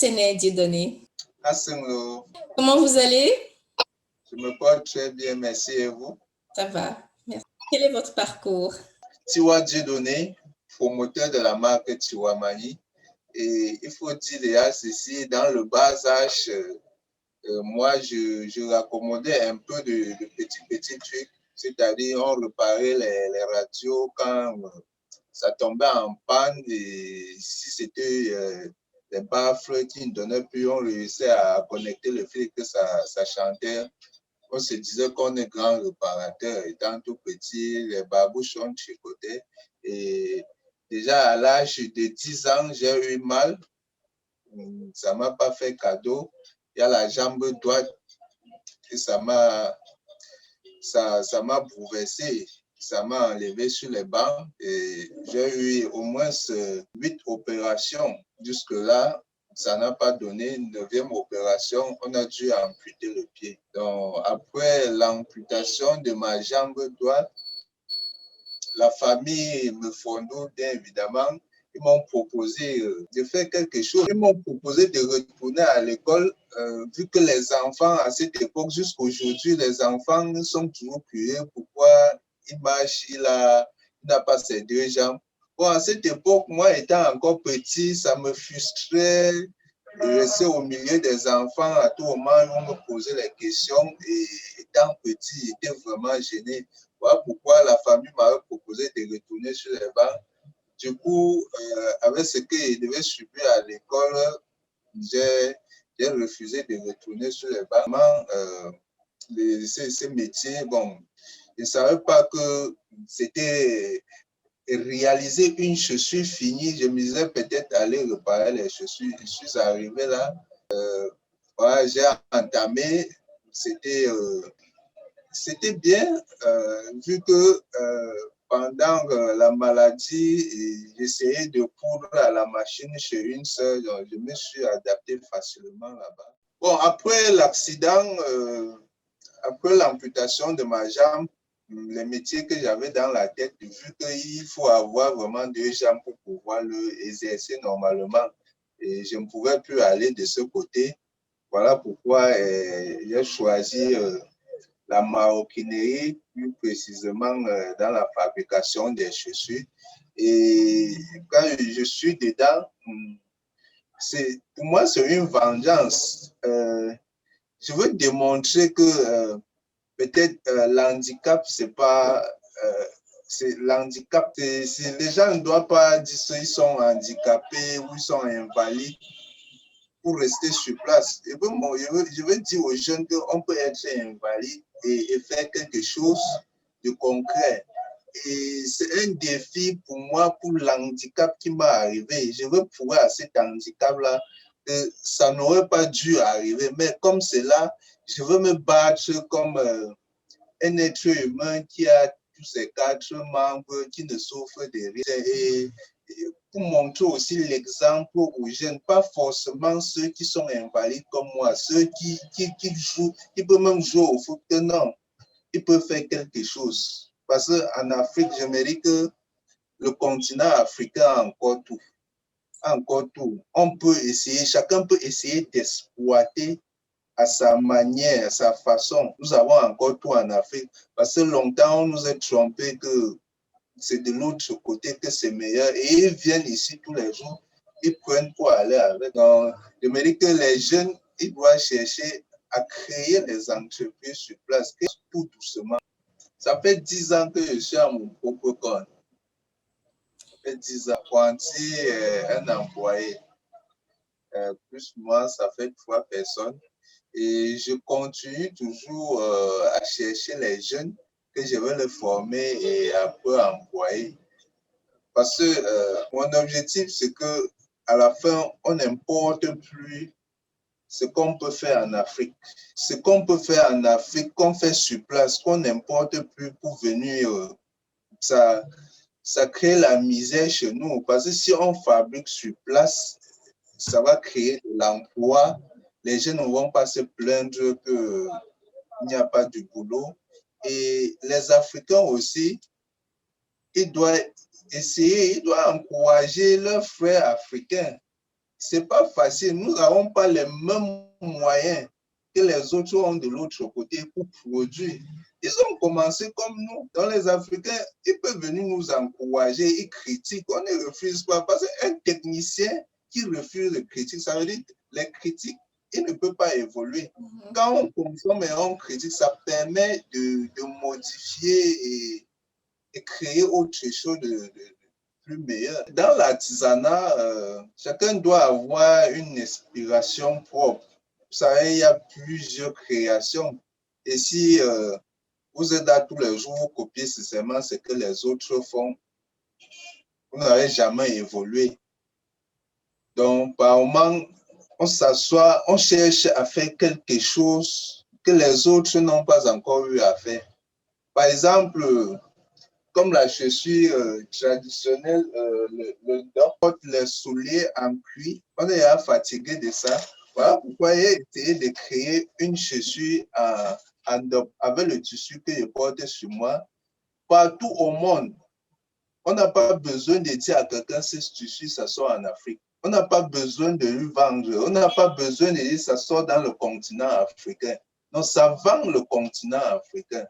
Séné Dieudonné. Asengro. Comment vous allez? Je me porte très bien, merci, et vous? Ça va, merci. Quel est votre parcours? Tiwa Dieudonné, promoteur de la marque Tiwamani. Et il faut dire déjà ceci, dans le bas âge, moi, je raccommodais un peu de petits trucs, c'est-à-dire on réparait les radios quand ça tombait en panne et si c'était les baffles qui ne donnaient plus, on réussissait à connecter le fil que ça chantait. On se disait qu'on est grand réparateur. Étant tout petit, les babouches on tricotait. Et déjà à l'âge de 10 ans, j'ai eu mal. Ça ne m'a pas fait cadeau. Il y a la jambe droite et ça m'a bouleversé. Ça m'a enlevé sur les bancs et j'ai eu au moins 8 opérations. Jusque-là, ça n'a pas donné. Une 9e opération, on a dû amputer le pied. Donc, après l'amputation de ma jambe droite, la famille me fondou bien évidemment. Ils m'ont proposé de faire quelque chose. Ils m'ont proposé de retourner à l'école, vu que les enfants, à cette époque, jusqu'à aujourd'hui, les enfants sont toujours curieux. Pourquoi il marche, il n'a pas ses 2 jambes. Bon, à cette époque, moi, étant encore petit, ça me frustrait de rester au milieu des enfants. À tout moment, on me posait les questions et étant petit, j'étais vraiment gêné. Voilà pourquoi la famille m'avait proposé de retourner sur les bancs. Du coup, avec ce que je devais subir à l'école, j'ai refusé de retourner sur les bancs. Ces métiers, bon, je ne savais pas que c'était réaliser une chaussure finie. Je me disais peut-être aller réparer les chaussures. Je suis arrivé là, voilà, j'ai entamé, c'était bien, vu que pendant la maladie, j'essayais de coudre à la machine chez une sœur, donc je me suis adapté facilement là-bas. Bon, après l'accident, après l'amputation de ma jambe, les métiers que j'avais dans la tête, vu qu'il faut avoir vraiment 2 jambes pour pouvoir l'exercer normalement, et je ne pouvais plus aller de ce côté. Voilà pourquoi j'ai choisi la maroquinerie, plus précisément dans la fabrication des chaussures. Et quand je suis dedans, pour moi, c'est une vengeance. Je veux démontrer que peut-être l'handicap, c'est pas... l'handicap, les gens ne doivent pas dire qu'ils sont handicapés ou ils sont invalides pour rester sur place. Et bon, je veux dire aux jeunes qu'on peut être invalide et faire quelque chose de concret. Et c'est un défi pour moi, pour l'handicap qui m'est arrivé. Je veux prouver à cet handicap-là que ça n'aurait pas dû arriver. Mais comme c'est là, je veux me battre comme un être humain qui a tous ses 4 membres, qui ne souffre de rien. Et pour montrer aussi l'exemple aux jeunes, pas forcément ceux qui sont invalides comme moi, ceux qui jouent, qui peuvent même jouer au foot, non, ils peuvent faire quelque chose. Parce qu'en Afrique, je me dis que le continent africain a encore tout. Encore tout. On peut essayer, chacun peut essayer d'exploiter à sa manière, à sa façon. Nous avons encore tout en Afrique. Parce que longtemps, on nous a trompé que c'est de l'autre côté que c'est meilleur. Et ils viennent ici tous les jours, ils prennent pour aller avec. Donc, je me dis que les jeunes, ils doivent chercher à créer des entreprises sur place, tout doucement. Ça fait 10 ans que je suis à mon propre compte. Ça fait 10 ans. Apprenti, un employé. Plus moi, ça fait 3 personnes. Et je continue toujours à chercher les jeunes que je vais les former et après employer. Parce que mon objectif, c'est que à la fin, on n'importe plus ce qu'on peut faire en Afrique. Ce qu'on peut faire en Afrique, qu'on fait sur place, qu'on n'importe plus pour venir, ça crée la misère chez nous. Parce que si on fabrique sur place, ça va créer de l'emploi. Les jeunes ne vont pas se plaindre qu'il n'y a pas de boulot. Et les Africains aussi, ils doivent essayer, ils doivent encourager leurs frères africains. c'est pas facile. Nous n'avons pas les mêmes moyens que les autres ont de l'autre côté pour produire. Ils ont commencé comme nous. Dans les Africains, ils peuvent venir nous encourager, ils critiquent, on ne refuse pas. Parce qu'un technicien qui refuse de critiquer, ça veut dire que les critiques, il ne peut pas évoluer. Quand on consomme et on critique, ça permet de modifier et créer autre chose de plus meilleur. Dans l'artisanat, chacun doit avoir une inspiration propre. Vous savez, il y a plusieurs créations. Et si vous êtes là tous les jours, vous copiez seulement ce que les autres font, vous n'avez jamais évolué. Donc, par moment, on s'assoit, on cherche à faire quelque chose que les autres n'ont pas encore eu à faire. Par exemple, comme la chaussure traditionnelle, le porte les souliers en cuir, on est fatigué de ça. Voilà pourquoi j'ai essayé de créer une chaussure avec le tissu que je porte sur moi. Partout au monde, on n'a pas besoin de dire à quelqu'un ce tissu, ça sort en Afrique. On n'a pas besoin de lui vendre. On n'a pas besoin de dire ça sort dans le continent africain. Non, ça vend le continent africain.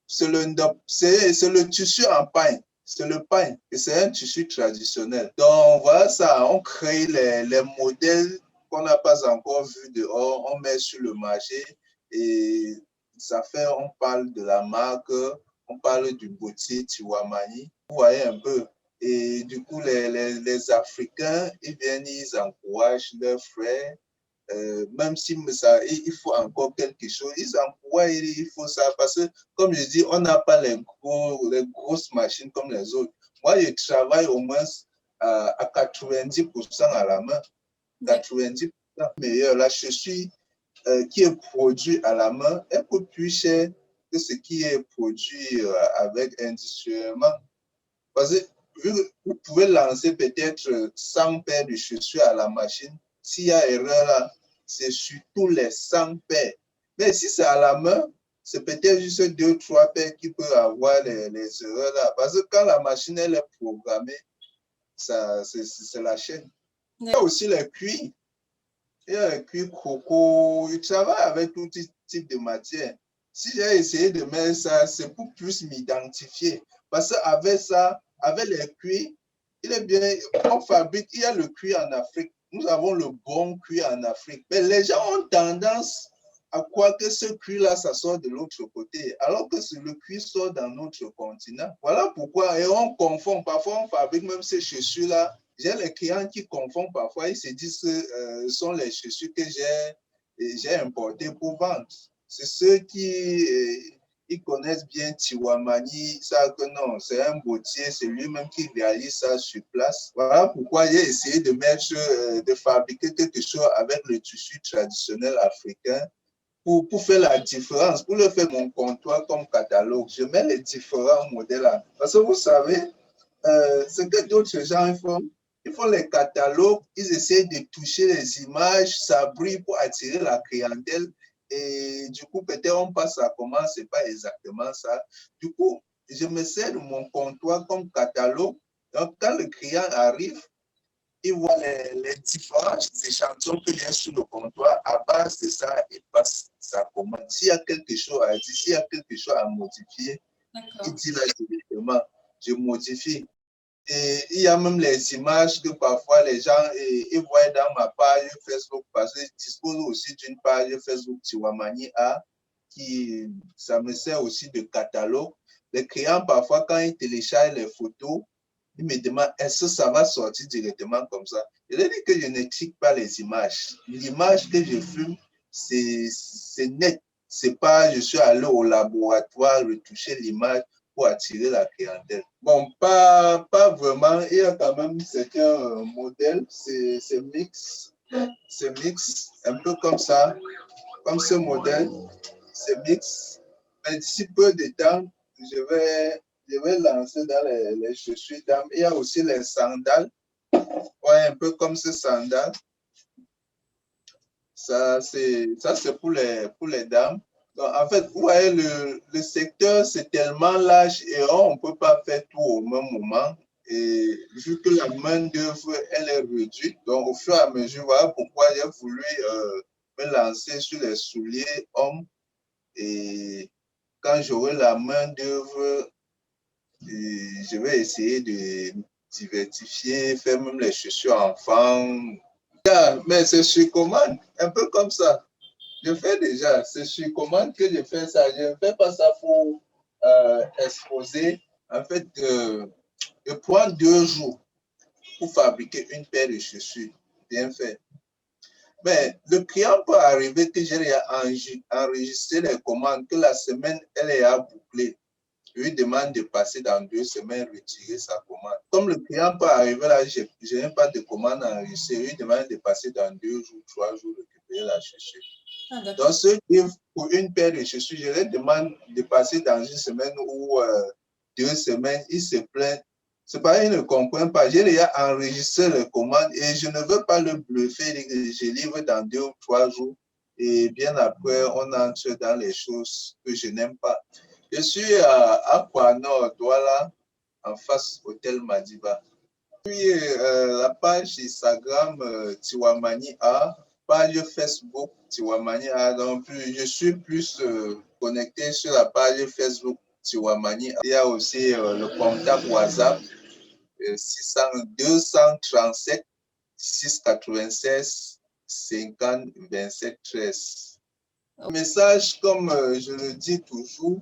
C'est le tissu en pain. C'est le pain. Et c'est un tissu traditionnel. Donc, voilà ça. On crée les modèles qu'on n'a pas encore vus dehors. On met sur le marché et ça fait, on parle de la marque, on parle du boutier Tiwamani. Vous voyez un peu. Et du coup, les Africains, ils viennent, ils encouragent leurs frères. Même si ça, il faut encore quelque chose, ils envoient, il faut ça, parce que, comme je dis, on n'a pas les grosses machines comme les autres. Moi, je travaille au moins à 90% à la main. 90% meilleur. La chaussure qui est produite à la main est beaucoup plus cher que ce qui est produit avec industriellement. Parce que vous pouvez lancer peut-être 100 paires de chaussures à la machine. S'il y a erreur là, c'est sur tous les 100 paires. Mais si c'est à la main, c'est peut-être juste 2-3 paires qui peuvent avoir les erreurs là. Parce que quand la machine elle est programmée, c'est la chaîne. Il y a aussi les cuirs. Il y a les cuirs coco. Ils travaillent avec tout type de matière. Si j'ai essayé de mettre ça, c'est pour plus m'identifier. Parce qu'avec ça, avec les cuirs, il est bien, on fabrique, il y a le cuir en Afrique. Nous avons le bon cuir en Afrique. Mais les gens ont tendance à croire que ce cuir-là, ça sort de l'autre côté, alors que le cuir sort dans notre continent. Voilà pourquoi, et on confond. Parfois, on fabrique même ces chaussures-là. J'ai les clients qui confondent parfois, ils se disent que ce sont les chaussures que j'ai importées pour vendre. C'est ceux qui ils connaissent bien Tiwamani, ça que non, c'est un bottier, c'est lui-même qui réalise ça sur place. Voilà pourquoi j'ai essayé de de fabriquer quelque chose avec le tissu traditionnel africain pour faire la différence, pour le faire mon comptoir comme catalogue. Je mets les différents modèles là. Parce que vous savez, ce que d'autres gens font, ils font les catalogues, ils essaient de toucher les images, ça brille pour attirer la clientèle. Et du coup, peut-être on passe à comment, c'est pas exactement ça. Du coup, je me sers de mon comptoir comme catalogue. Donc, quand le client arrive, il voit les différents échantillons qu'il y a sur le comptoir. À base de ça, il passe sa commande. S'il y a quelque chose à dire, s'il y a quelque chose à modifier, il dit là directement, je modifie. Et il y a même les images que parfois les gens ils voient dans ma page Facebook, parce que je dispose aussi d'une page Facebook Tiwamani A, qui ça me sert aussi de catalogue. Les clients, parfois, quand ils téléchargent les photos, ils me demandent est-ce que ça va sortir directement comme ça. Je leur dis que je n'écris pas les images. L'image que je filme, c'est net. C'est pas je suis allé au laboratoire retoucher l'image pour attirer la clientèle. Bon, pas vraiment. Il y a quand même certains modèles, c'est mix. C'est mix, un peu comme ça, comme ce modèle. C'est mix. Mais d'ici peu de temps, je vais lancer dans les chaussures dames. Il y a aussi les sandales. Ouais, un peu comme ce sandales. Ça, c'est pour les dames. Donc, en fait, vous voyez, le secteur, c'est tellement large et on ne peut pas faire tout au même moment. Et vu que la main-d'œuvre, elle est réduite, donc au fur et à mesure, voilà pourquoi j'ai voulu me lancer sur les souliers hommes. Et quand j'aurai la main-d'œuvre, je vais essayer de diversifier, faire même les chaussures enfants. Mais c'est sur commande, un peu comme ça. Je fais déjà, c'est sur commande que je fais ça. Je ne fais pas ça pour exposer. En fait, je prends 2 jours pour fabriquer une paire de chaussures. Bien fait. Mais le client peut arriver que j'ai enregistré les commandes, que la semaine, elle est à boucler. Je lui demande de passer dans 2 semaines, retirer sa commande. Comme le client peut arriver là, je n'ai pas de commande enregistrée, je lui demande de passer dans 2 jours, 3 jours, récupérer la chaussure. Donc, ceux qui, pour une paire de chaussures, je leur demande de passer dans 1 semaine ou 2 semaines, ils se plaignent. C'est pas, ils ne comprennent pas. J'ai déjà enregistré les commandes et je ne veux pas le bluffer. Je livre dans 2 ou 3 jours et bien après, on entre dans les choses que je n'aime pas. Je suis à Kouano, Douala, en face Hôtel Madiba. Puis la page Instagram Tiwamani A, page Facebook Tiwamani A. Donc, je suis plus connecté sur la page Facebook Tiwamani A. Il y a aussi le contact WhatsApp 237 696 50 27 13. Le message, comme je le dis toujours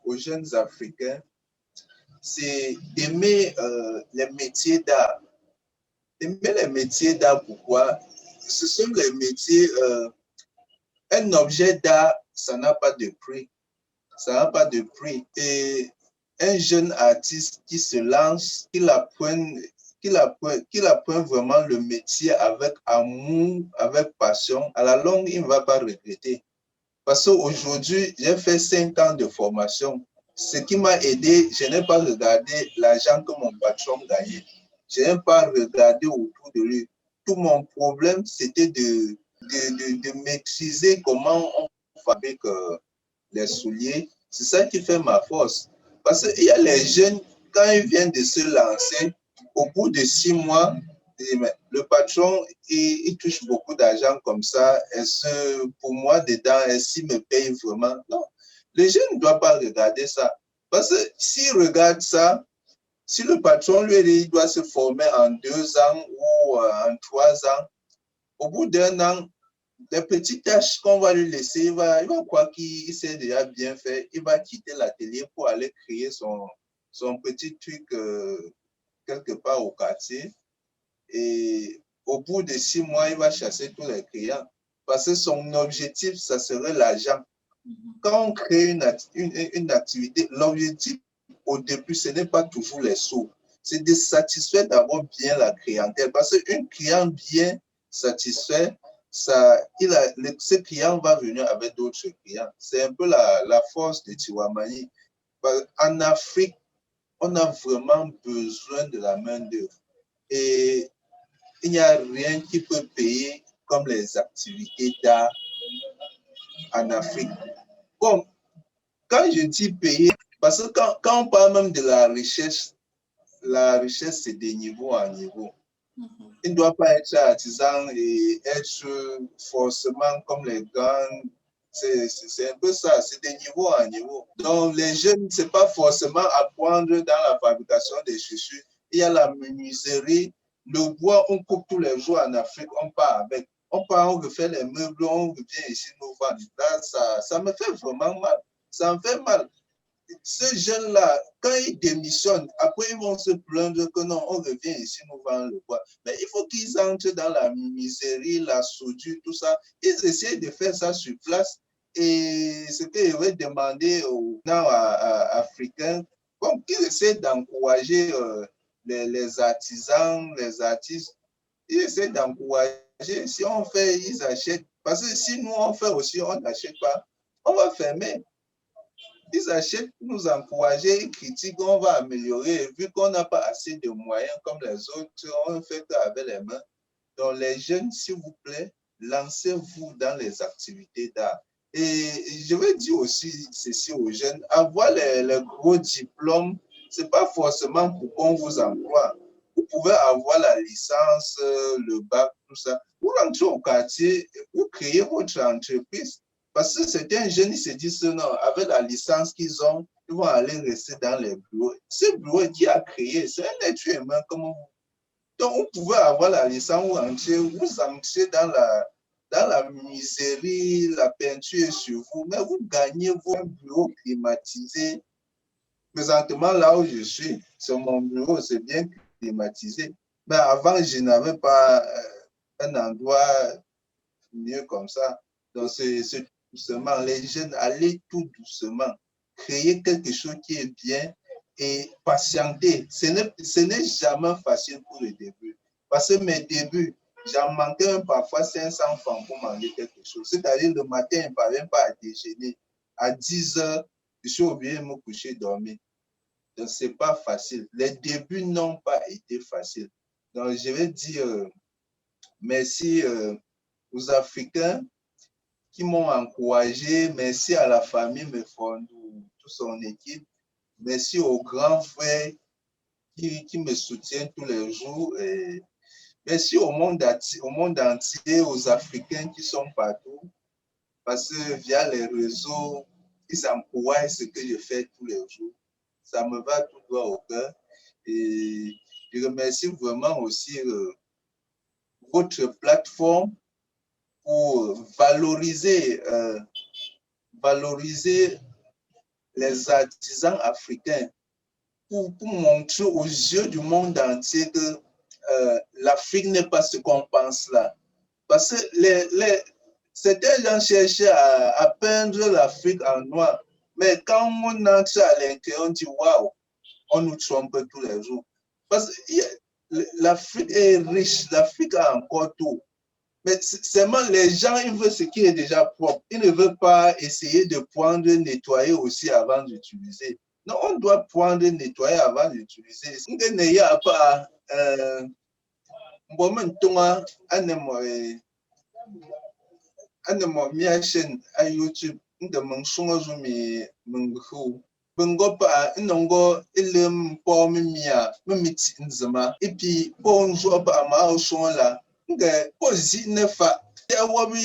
aux jeunes Africains, c'est d'aimer les métiers d'art. Aimer les métiers d'art, pourquoi? Ce sont les métiers, un objet d'art, ça n'a pas de prix. Ça n'a pas de prix. Et un jeune artiste qui se lance, qu'il apprenne vraiment le métier avec amour, avec passion, à la longue, il ne va pas regretter. Parce qu'aujourd'hui, j'ai fait 5 ans de formation. Ce qui m'a aidé, je n'ai pas regardé l'argent que mon patron gagnait. Je n'ai pas regardé autour de lui. Tout mon problème, c'était de maîtriser comment on fabrique les souliers. C'est ça qui fait ma force. Parce qu'il y a les jeunes, quand ils viennent de se lancer, au bout de 6 mois, le patron, il touche beaucoup d'argent comme ça. Est-ce pour moi, dedans, est-ce qu'il me paye vraiment? Non. Les jeunes ne doivent pas regarder ça. Parce que s'ils regardent ça, si le patron lui dit qu'il doit se former en 2 ans ou en 3 ans, au bout d'1 an, les petites tâches qu'on va lui laisser, il va croire qu'il s'est déjà bien fait. Il va quitter l'atelier pour aller créer son petit truc quelque part au quartier. Et au bout de 6 mois, il va chasser tous les clients. Parce que son objectif, ça serait l'argent. Quand on crée une activité, l'objectif au début, ce n'est pas toujours les sous. C'est de satisfaire d'abord bien la clientèle. Parce qu'un client bien satisfait, ce client va venir avec d'autres clients. C'est un peu la force de Tiwamani. En Afrique, on a vraiment besoin de la main-d'œuvre. Et il n'y a rien qui peut payer comme les activités d'art en Afrique. Bon, quand je dis payer, parce que quand on parle même de la richesse, c'est de niveau en niveau. Il ne doit pas être artisan et être forcément comme les grands. C'est un peu ça, c'est de niveau en niveau. Donc, les jeunes, ce n'est pas forcément apprendre dans la fabrication des chaussures. Il y a la menuiserie. Le bois, on coupe tous les jours en Afrique, on part avec. On part, on refait les meubles, on revient ici nous vendre. Là, ça me fait vraiment mal. Ça me fait mal. Ces jeunes-là, quand ils démissionnent, après ils vont se plaindre que non, on revient ici, nous vendons le bois. Mais il faut qu'ils entrent dans la miserie, la soudure, tout ça. Ils essaient de faire ça sur place. Et ce que je vais demander aux Africains, comme qu'ils essaient d'encourager les artisans, les artistes, ils essaient d'encourager. Si on fait, ils achètent. Parce que si nous, on fait aussi, on n'achète pas, on va fermer. Ils achètent, nous encourager, ils critiquent, on va améliorer. Vu qu'on n'a pas assez de moyens comme les autres, on fait qu'avec les mains. Donc, les jeunes, s'il vous plaît, lancez-vous dans les activités d'art. Et je vais dire aussi ceci aux jeunes, avoir les gros diplômes c'est pas forcément pour qu'on vous emploie. Vous pouvez avoir la licence, le bac, tout ça. Vous rentrez au quartier, vous créez votre entreprise. Parce que certains jeunes, ils se disent non, avec la licence qu'ils ont, ils vont aller rester dans les bureaux. Ce bureau qui a créé, c'est un être humain comme vous. Donc, vous pouvez avoir la licence, vous entrez dans la misérie, la peinture sur vous, mais vous gagnez vos bureaux climatisés. Présentement, là où je suis, c'est mon bureau, c'est bien climatisé. Mais avant, je n'avais pas un endroit mieux comme ça. Donc, c'est doucement. Les jeunes, allez tout doucement. Créer quelque chose qui est bien et patienter. Ce n'est jamais facile pour le début. Parce que mes débuts, j'en manquais même parfois 500 francs pour manger quelque chose. C'est-à-dire, le matin, je ne parviens pas à déjeuner. À 10 heures, je suis obligé de me coucher dormir. Donc, ce n'est pas facile. Les débuts n'ont pas été faciles. Donc, je vais dire merci aux Africains qui m'ont encouragé. Merci à la famille Mefondou, toute son équipe. Merci aux grands frères qui me soutiennent tous les jours. Et merci au monde entier, aux Africains qui sont partout. Parce que via les réseaux, ils encouragent ce que je fais tous les jours. Ça me va tout droit au cœur. Et je remercie vraiment aussi votre plateforme pour valoriser les artisans africains, pour montrer aux yeux du monde entier que l'Afrique n'est pas ce qu'on pense là. Parce que certains gens cherchaient à peindre l'Afrique en noir, mais quand on entre à l'intérieur, on dit waouh, on nous trompe tous les jours. Parce que l'Afrique est riche, l'Afrique a encore tout. Mais seulement les gens, ils veulent ce qui est déjà propre. Ils ne veulent pas essayer de prendre, nettoyer aussi avant d'utiliser. Non, on doit prendre, nettoyer avant d'utiliser. Si on n'y a pas, ma chaîne à YouTube, Bengopa inongo ilem po mimia mimiti nzema ipi po njo ba ma oshon la nge po zi nefa ya wabi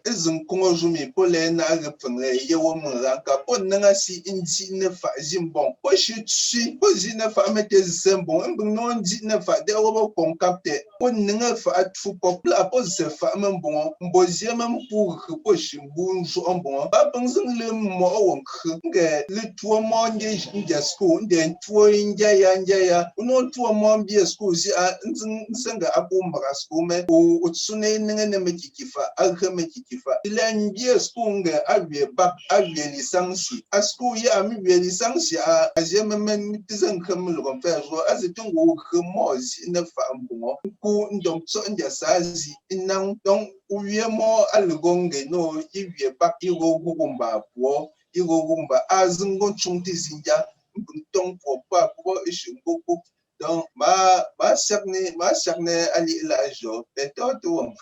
izin kungo jumi po le na agapenge ye wo mranka po nanga si inji nefa jimbon po shi tsi po zi nefa mete zembon mbun no nji nefa de wo konkapte po nanga fa atu po pla po se fa mbon mbozi mpu po shi bunjo mbon ba benzin le mo wonk nge le tuo mo nje school nde tuo njaya uno tuo mo mbie school si nsenga akumba school me o tsune nenge mekikifa aghe mekikifa ile mbie school nge awie bac awie licence a school ya mi wie licence a ajeme men tizen khamlo kon fa jo azitungu khamozi ne fa mbongo ku ndom so nja sazi inan don uwie mo algonge no iwie bac igo gugumba po igogumba azingo chunti zinja mbunton popa po ishungogo donc ma sakne ali la jo peto to